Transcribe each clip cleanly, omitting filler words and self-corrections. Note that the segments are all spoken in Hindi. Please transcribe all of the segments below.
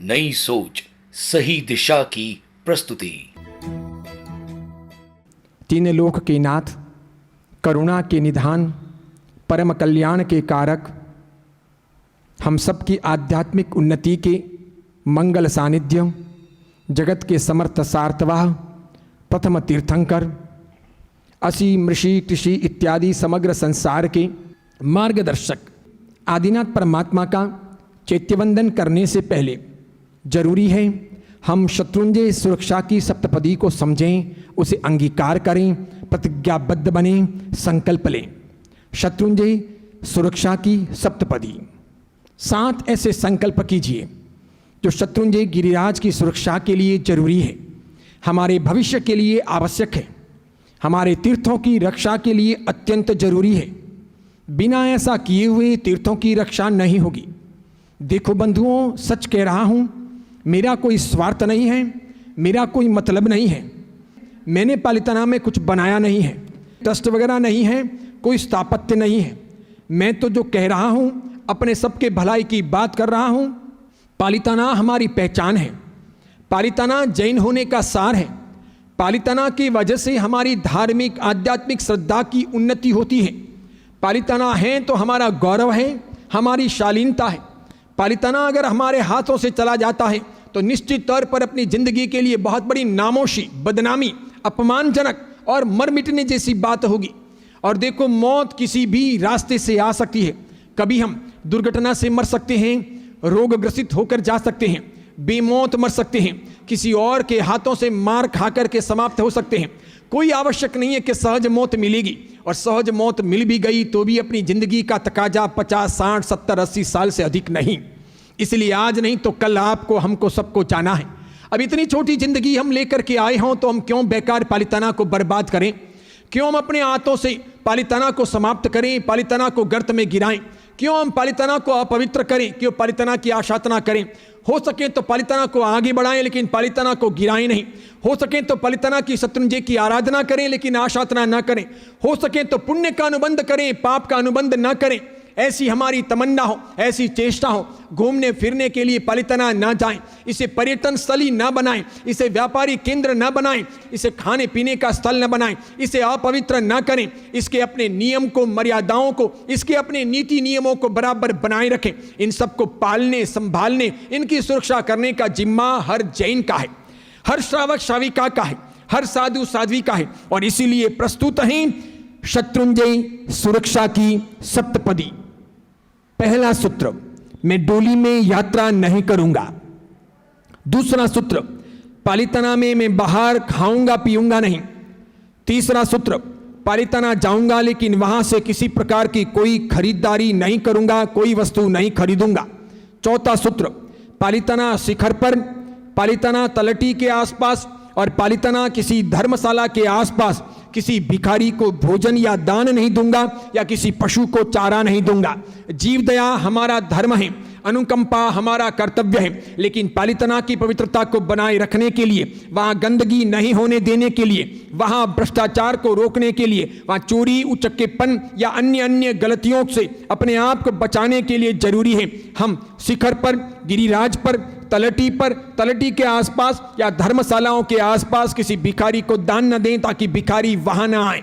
नई सोच, सही दिशा की प्रस्तुति। तीन लोक के नाथ, करुणा के निधान, परम कल्याण के कारक, हम सब की आध्यात्मिक उन्नति के मंगल सानिध्य, जगत के समर्थ सार्थवाह, प्रथम तीर्थंकर, असीम ऋषि कृषि इत्यादि समग्र संसार के मार्गदर्शक आदिनाथ परमात्मा का चैत्यवंदन करने से पहले जरूरी है हम शत्रुंजय सुरक्षा की सप्तपदी को समझें, उसे अंगीकार करें, प्रतिज्ञाबद्ध बने, संकल्प लें। शत्रुंजय सुरक्षा की सप्तपदी, 7 ऐसे संकल्प कीजिए जो शत्रुंजय गिरिराज की सुरक्षा के लिए जरूरी है, हमारे भविष्य के लिए आवश्यक है, हमारे तीर्थों की रक्षा के लिए अत्यंत जरूरी है। बिना ऐसा किए हुए तीर्थों की रक्षा नहीं होगी। देखो बंधुओं, सच कह रहा हूं, मेरा कोई स्वार्थ नहीं है, मेरा कोई मतलब नहीं है। मैंने पालिताना में कुछ बनाया नहीं है, ट्रस्ट वगैरह नहीं है, कोई स्थापत्य नहीं है। मैं तो जो कह रहा हूं अपने सबके भलाई की बात कर रहा हूं। पालिताना हमारी पहचान है, पालिताना जैन होने का सार है। पालिताना की वजह से हमारी धार्मिक आध्यात्मिक श्रद्धा की उन्नति होती है। पालिताना है तो हमारा गौरव है, हमारी शालीनता है। पालिताना अगर हमारे हाथों से चला जाता है तो निश्चित तौर पर अपनी जिंदगी के लिए बहुत बड़ी नामोशी, बदनामी, अपमानजनक और मर मिटने जैसी बात होगी। और देखो, मौत किसी भी रास्ते से आ सकती है। कभी हम दुर्घटना से मर सकते हैं, रोग ग्रसित होकर जा सकते हैं, बेमौत मर सकते हैं, किसी और के हाथों से मार खाकर के समाप्त हो सकते हैं। कोई आवश्यक नहीं है कि सहज मौत मिलेगी, और सहज मौत मिल भी गई तो भी अपनी जिंदगी का तकाजा 50, 60, 70, 80 साल से अधिक नहीं। इसलिए आज नहीं तो कल आपको, हमको, सबको जाना है। अब इतनी छोटी जिंदगी हम लेकर के आए हों तो हम क्यों बेकार पालिताना को बर्बाद करें? क्यों हम अपने हाथों से पालिताना को समाप्त करें, पालिताना को गर्त में गिराएं? क्यों हम पालिताना को अपवित्र करें? क्यों पालिताना की आशातना करें? हो सके तो पालिताना को आगे बढ़ाएं, लेकिन पालिताना को गिराएं नहीं। हो सके तो पालिताना की शत्रुंजय की आराधना करें, लेकिन आशातना न करें। हो सके तो पुण्य का अनुबंध करें, पाप का अनुबंध न करें। ऐसी हमारी तमन्ना हो, ऐसी चेष्टा हो। घूमने फिरने के लिए पालिताना ना जाएं, इसे पर्यटन स्थल ही ना बनाएं, इसे व्यापारी केंद्र ना बनाएं, इसे खाने पीने का स्थल न बनाएं, इसे अपवित्र ना करें। इसके अपने नियम को, मर्यादाओं को, इसके अपने नीति नियमों को बराबर बनाए रखें। इन सबको पालने, संभालने, इनकी सुरक्षा करने का जिम्मा हर जैन का है, हर श्रावक श्राविका का है, हर साधु साध्वी का है। और इसीलिए प्रस्तुत है शत्रुंजय सुरक्षा की सप्तपदी। पहला सूत्र, मैं डोली में यात्रा नहीं करूंगा। दूसरा सूत्र, पालिताना में मैं बाहर खाऊंगा पीऊंगा नहीं। तीसरा सूत्र, पालिताना जाऊंगा लेकिन वहां से किसी प्रकार की कोई खरीदारी नहीं करूंगा, कोई वस्तु नहीं खरीदूंगा। चौथा सूत्र, पालिताना शिखर पर, पालिताना तलटी के आसपास और पालिताना किसी धर्मशाला के आसपास किसी भिखारी को भोजन या दान नहीं दूंगा, या किसी पशु को चारा नहीं दूंगा। जीव दया हमारा धर्म है, अनुकंपा हमारा कर्तव्य है, लेकिन पालिताना की पवित्रता को बनाए रखने के लिए, वहां गंदगी नहीं होने देने के लिए, वहां भ्रष्टाचार को रोकने के लिए, वहां चोरी, उचक्केपन या अन्य गलतियों से अपने आप को बचाने के लिए जरूरी है हम शिखर पर, गिरिराज पर, तलटी पर, तलटी के आसपास या धर्मशालाओं के आसपास किसी भिखारी को दान न दें, ताकि भिखारी वहां ना आए।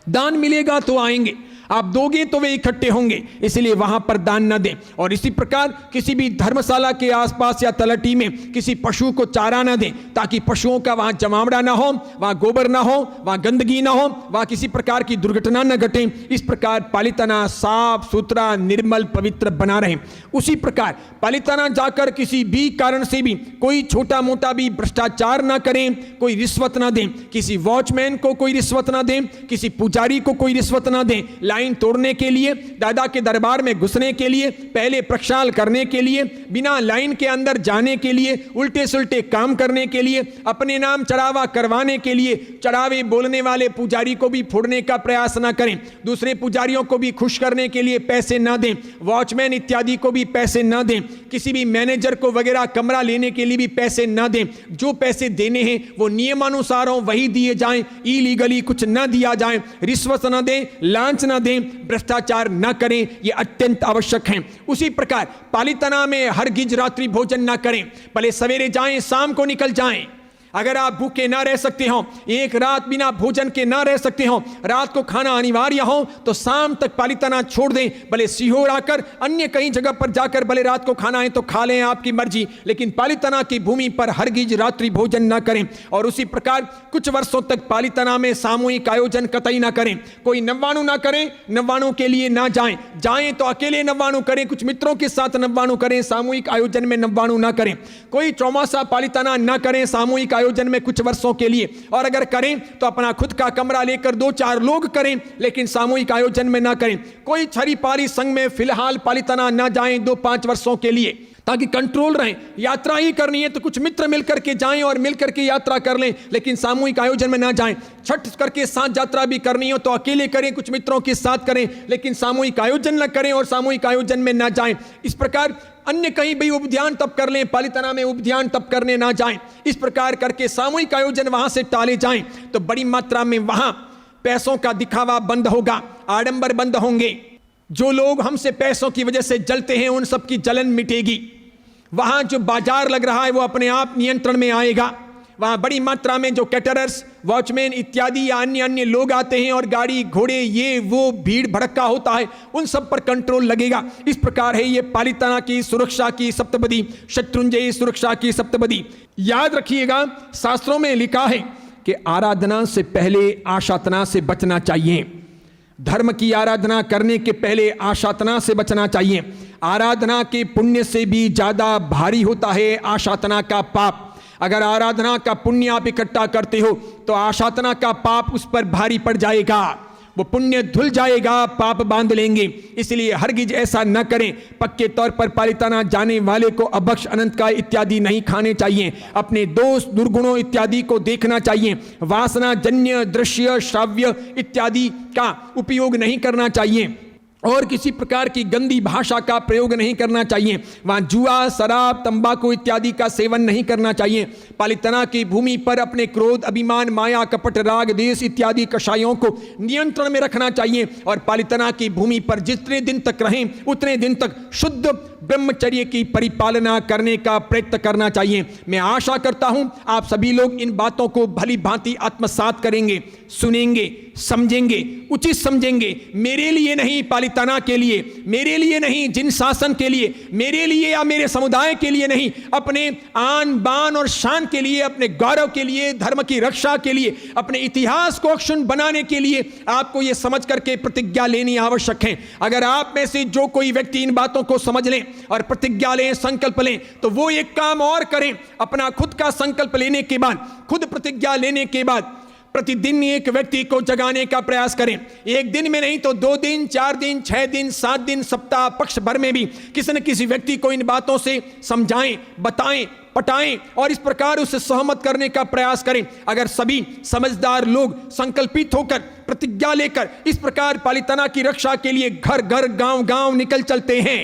दान मिलेगा तो आएंगे, आप दोगे तो वे इकट्ठे होंगे, इसलिए वहां पर दान न दें। और इसी प्रकार किसी भी धर्मशाला के आसपास या तलटी में किसी पशु को चारा न दें, ताकि पशुओं का वहां जमावड़ा ना हो, वहां गोबर ना हो, वहां गंदगी ना हो, वहां किसी प्रकार की दुर्घटना न घटे। इस प्रकार पालिताना साफ सुथरा, निर्मल, पवित्र बना रहे। उसी प्रकार पालिताना जाकर किसी भी कारण से भी कोई छोटा मोटा भी भ्रष्टाचार ना करें, कोई रिश्वत ना दें, किसी वॉचमैन को कोई रिश्वत ना दें, किसी पुजारी को कोई रिश्वत ना दें। लाइन तोड़ने के लिए, दादा के दरबार में घुसने के लिए, पहले प्रक्षाल करने के लिए, बिना लाइन के अंदर जाने के लिए, उल्टे सुल्टे काम करने के लिए, अपने नाम चढ़ावा करवाने के लिए, चढ़ावे बोलने वाले पुजारी को भी फोड़ने का प्रयास ना करें, दूसरे पुजारियों को भी खुश करने के लिए पैसे ना दें, वॉचमैन इत्यादि को भी पैसे ना दें, किसी भी मैनेजर को वगैरह कमरा लेने के लिए भी पैसे ना दें। जो पैसे देने हैं वो नियमानुसार हो, वही दिए जाएं, इलीगली कुछ ना दिया जाए, रिश्वत ना दें, लांच ना दें, भ्रष्टाचार न करें, ये अत्यंत आवश्यक है। उसी प्रकार पालीताना में हरगिज रात्रि भोजन न करें, भले सवेरे जाएं शाम को निकल जाएं। अगर आप भूखे ना रह सकते हो, एक रात बिना भोजन के ना रह सकते हो, रात को खाना अनिवार्य हो, तो शाम तक पालीताना छोड़ दें। भले सीहोर आकर अन्य कहीं जगह पर जाकर भले रात को खाना है तो खा लें, आपकी मर्जी, लेकिन पालीताना की भूमि पर हरगिज रात्रि भोजन ना करें। और उसी प्रकार कुछ वर्षों तक पालीताना में सामूहिक आयोजन कतई ना करें। कोई नव्वाणु ना करें, नव्वाणु के लिए ना जाएं, जाएं तो अकेले नव्वाणु करें, कुछ मित्रों के साथ नव्वाणु करें, सामूहिक आयोजन में नव्वाणु ना करें। कोई चौमासा पालीताना ना करें सामूहिक आयोजन में कुछ वर्षों के लिए, और अगर करें तो अपना खुद का कमरा लेकर 2-4 लोग करें, लेकिन सामूहिक आयोजन में ना करें। कोई छरी पाली संघ में फिलहाल पालीताना ना जाएं 2-5 वर्षों के लिए, ताकि कंट्रोल रहे। यात्रा ही करनी है तो कुछ मित्र मिलकर के जाएं और मिलकर के यात्रा कर लें, लेकिन सामूहिक आयोजन में ना जाएं। छठ करके साथ यात्रा भी करनी हो तो अकेले करें, कुछ मित्रों के साथ करें, लेकिन सामूहिक आयोजन न करें और सामूहिक आयोजन में ना जाएं। इस प्रकार अन्य कहीं भी उपध्यान तप कर लें, पालीताना में उपध्यान तप करने ना जाएं। इस प्रकार करके सामूहिक आयोजन वहां से टाले जाएं तो बड़ी मात्रा में वहां पैसों का दिखावा बंद होगा, आडंबर बंद होंगे। जो लोग हमसे पैसों की वजह से जलते हैं उन सब की जलन मिटेगी। वहां जो बाजार लग रहा है वो अपने आप नियंत्रण में आएगा। वहां बड़ी मात्रा में जो कैटरर्स, वॉचमैन इत्यादि या अन्य अन्य लोग आते हैं और गाड़ी घोड़े ये वो भीड़ भड़का होता है, उन सब पर कंट्रोल लगेगा। इस प्रकार है ये पालीताना की सुरक्षा की सप्तपदी, शत्रुंजयी सुरक्षा की सप्तपदी। याद रखिएगा, शास्त्रों में लिखा है कि आराधना से पहले आशातना से बचना चाहिए। धर्म की आराधना करने के पहले आशातना से बचना चाहिए। आराधना के पुण्य से भी ज्यादा भारी होता है आशातना का पाप। अगर आराधना का पुण्य आप इकट्ठा करते हो तो आशातना का पाप उस पर भारी पड़ जाएगा, वो पुण्य धुल जाएगा, पाप बांध लेंगे। इसलिए हरगिज ऐसा न करें। पक्के तौर पर पालीताना जाने वाले को अभक्ष अनंत का इत्यादि नहीं खाने चाहिए। अपने दोष दुर्गुणों इत्यादि को देखना चाहिए। वासना जन्य दृश्य श्राव्य इत्यादि का उपयोग नहीं करना चाहिए और किसी प्रकार की गंदी भाषा का प्रयोग नहीं करना चाहिए। वहां जुआ, शराब, तंबाकू इत्यादि का सेवन नहीं करना चाहिए। पालीताना की भूमि पर अपने क्रोध, अभिमान, माया, कपट, राग, देश इत्यादि कषायों को नियंत्रण में रखना चाहिए और पालीताना की भूमि पर जितने दिन तक रहें उतने दिन तक शुद्ध ब्रह्मचर्य की परिपालना करने का प्रयत्न करना चाहिए। मैं आशा करता हूं आप सभी लोग इन बातों को भली भांति आत्मसात करेंगे, सुनेंगे, समझेंगे, उचित समझेंगे। मेरे लिए नहीं, पालीताना के लिए, मेरे लिए नहीं, जिन शासन के लिए, मेरे लिए या मेरे समुदाय के लिए नहीं, अपने आन बान और शान के लिए, अपने गौरव के लिए, धर्म की रक्षा के लिए, अपने इतिहास को अक्षुण्ण बनाने के लिए आपको यह समझ करके प्रतिज्ञा लेनी आवश्यक है। अगर आप में से जो कोई व्यक्ति इन बातों को समझ लें और प्रतिज्ञा लें, संकल्प लें, तो वो एक काम और करें। अपना खुद का संकल्प लेने के बाद, खुद प्रतिज्ञा लेने के बाद प्रतिदिन एक व्यक्ति को जगाने का प्रयास करें। एक दिन में नहीं तो 2 दिन, 4 दिन, 6 दिन, 7 दिन, सप्ताह, पक्ष भर में भी किसी न किसी व्यक्ति को इन बातों से समझाएं, बताएं, पटाएं और इस प्रकार उसे सहमत करने का प्रयास करें। अगर सभी समझदार लोग संकल्पित होकर प्रतिज्ञा लेकर इस प्रकार पालीताना की रक्षा के लिए घर घर, गांव गांव निकल चलते हैं,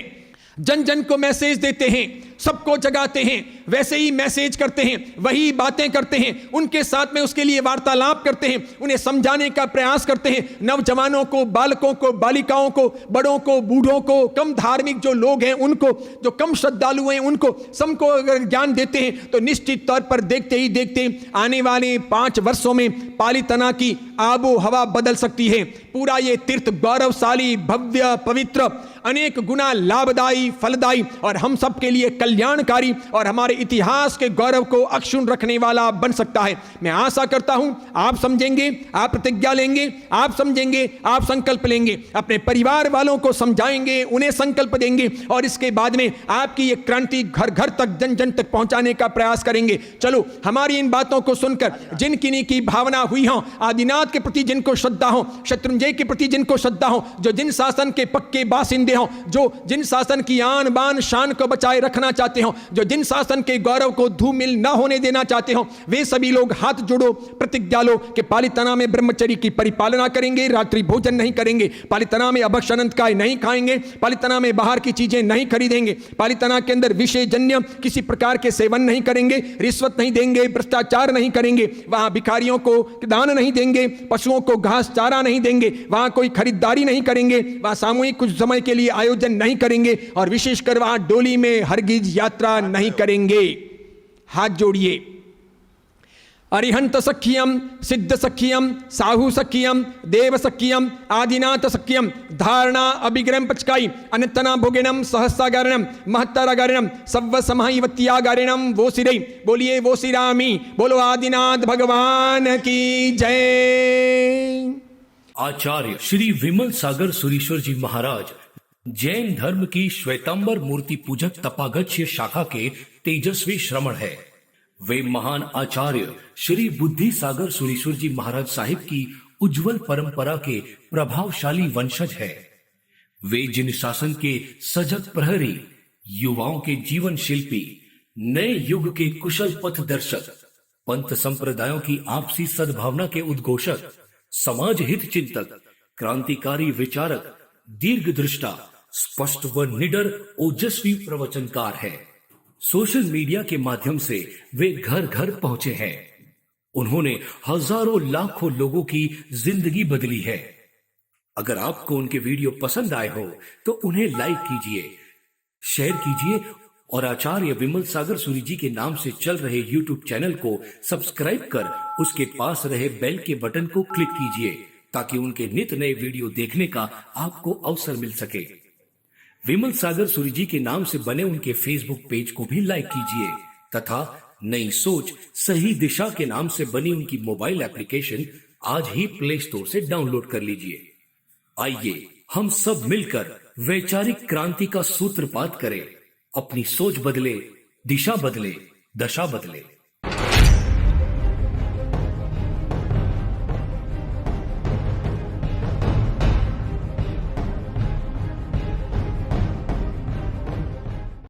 जन जन को मैसेज देते हैं, सबको जगाते हैं, वैसे ही मैसेज करते हैं, वही बातें करते हैं, उनके साथ में उसके लिए वार्तालाप करते हैं, उन्हें समझाने का प्रयास करते हैं। नवजवानों को, बालकों को, बालिकाओं को, बड़ों को, बूढ़ों को, कम धार्मिक जो लोग हैं उनको, जो कम श्रद्धालु हैं उनको, सबको अगर ज्ञान देते हैं तो निश्चित तौर पर देखते ही देखते आने वाले 5 वर्षों में पालीताना की आबो हवा बदल सकती है। पूरा ये तीर्थ गौरवशाली, भव्य, पवित्र, अनेक गुना लाभदायी, फलदायी और हम सब के लिए कल्याणकारी और हमारे इतिहास के गौरव को अक्षुण्ण रखने वाला बन सकता है। मैं आशा करता हूं आप समझेंगे, आप प्रतिज्ञा लेंगे, आप समझेंगे, आप संकल्प लेंगे, अपने परिवार वालों को समझाएंगे, उन्हें संकल्प देंगे और इसके बाद में आपकी ये क्रांति घर घर तक, जन जन तक पहुंचाने का प्रयास करेंगे। चलो, हमारी इन बातों को सुनकर जिन किन्हीं की भावना हुई हो, आदिनाथ के प्रति जिनको श्रद्धा हो, शत्रुंजय के प्रति जिनको श्रद्धा हो, जो जिन शासन के पक्के बासिंदे मांगे हों, जो जिन शासन की आन बान शान को बचाए रखना चाहते हों, जो जिन शासन के गौरव को धूमिल न होने देना चाहते हों, वे सभी लोग हाथ जोड़ो, प्रतिज्ञा लो कि पालिताना में ब्रह्मचर्य की परिपालना करेंगे, रात्रि भोजन नहीं करेंगे, पालिताना में अभक्ष अनंतकाय नहीं खाएंगे, पालिताना में बाहर की चीजें नहीं खरीदेंगे, पालिताना के अंदर विषय जन्य किसी प्रकार के सेवन नहीं करेंगे, रिश्वत नहीं देंगे, भ्रष्टाचार नहीं करेंगे, वहां भिखारियों को दान नहीं देंगे, पशुओं को घास चारा नहीं देंगे, वहां कोई खरीदारी नहीं करेंगे, वहां सामूहिक कुछ समय के लिए आयोजन नहीं करेंगे और विशेषकर वहां डोली में हरगिज यात्रा नहीं करेंगे। हाथ जोड़िए। अरिहंत सख्यम, सिद्ध सख्यम, साहू सख्यम, देव सख्यम, आदिनाथ सख्यम, धारणा अभिग्रम पचकाई, अनंतना भोगिनम, सहस्रागारिणम, महत्तरागारिणम, सव्व समाहिवत्यागारिणम वो सिरे। बोलिए वो सिरामी, बोलो आदिनाथ भगवान की जय। आचार्य श्री विमल सागर सुरीश्वर जी महाराज जैन धर्म की श्वेतांबर मूर्ति पूजक तपागच्य शाखा के तेजस्वी श्रमण है। वे महान आचार्य श्री बुद्धि सागर सुरीश्वर जी महाराज साहिब की उज्जवल परंपरा के प्रभावशाली वंशज है। वे जिन शासन के सजग प्रहरी, युवाओं के जीवन शिल्पी, नए युग के कुशल पथ दर्शक, पंथ संप्रदायों की आपसी सद्भावना के उद्घोषक, समाज हित चिंतक, क्रांतिकारी विचारक, दीर्घ दृष्टा, स्पष्ट व निडर ओजस्वी प्रवचनकार है। सोशल मीडिया के माध्यम से वे घर घर पहुंचे हैं। उन्होंने हजारों लाखों लोगों की जिंदगी बदली है। अगर आपको उनके वीडियो पसंद आए हो तो उन्हें लाइक कीजिए, शेयर कीजिए और आचार्य विमल सागर सूरी जी के नाम से चल रहे YouTube चैनल को सब्सक्राइब कर उसके पास रहे बेल के बटन को क्लिक कीजिए ताकि उनके नित नए वीडियो देखने का आपको अवसर मिल सके। विमल सागर सूरी जी के नाम से बने उनके फेसबुक पेज को भी लाइक कीजिए तथा नई सोच सही दिशा के नाम से बनी उनकी मोबाइल एप्लीकेशन आज ही प्ले स्टोर से डाउनलोड कर लीजिए। आइए हम सब मिलकर वैचारिक क्रांति का सूत्रपात करें। अपनी सोच बदले, दिशा बदले, दशा बदले।